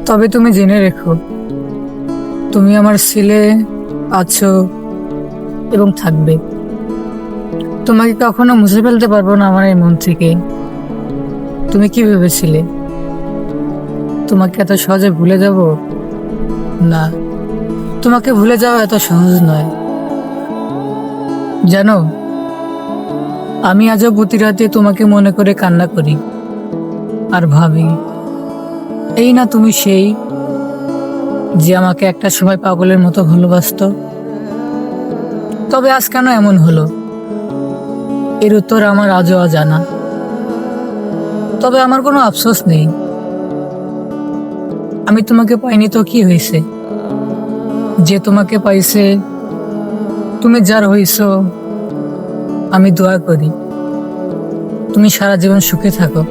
তবে তুমি জেনে রেখো, তুমি আমার ছেলে আছো এবং থাকবে। তোমাকে কখনো মুছে ফেলতে পারবো না আমার এই মন থেকে। তুমি কি ভেবেছিলে তোমাকে এত সহজে ভুলে যাব? না, তোমাকে ভুলে যাওয়া এত সহজ নয়। জানো, আমি আজও প্রতি রাতে তোমাকে মনে করে কান্না করি আর ভাবি, এই না তুমি সেই যে আমাকে একটা সময় পাগলের মতো ভালোবাসতো। তবে আজ কেন এমন হলো, এর উত্তর আমার আজও অজানা। তবে আমার কোনো আফসোস নেই। আমি তোমাকে পাইনি তো কি হয়েছে? যে তোমাকে পাইছে, তুমি যার হইছো, আমি দোয়া করি তুমি সারা জীবন সুখে থাকো।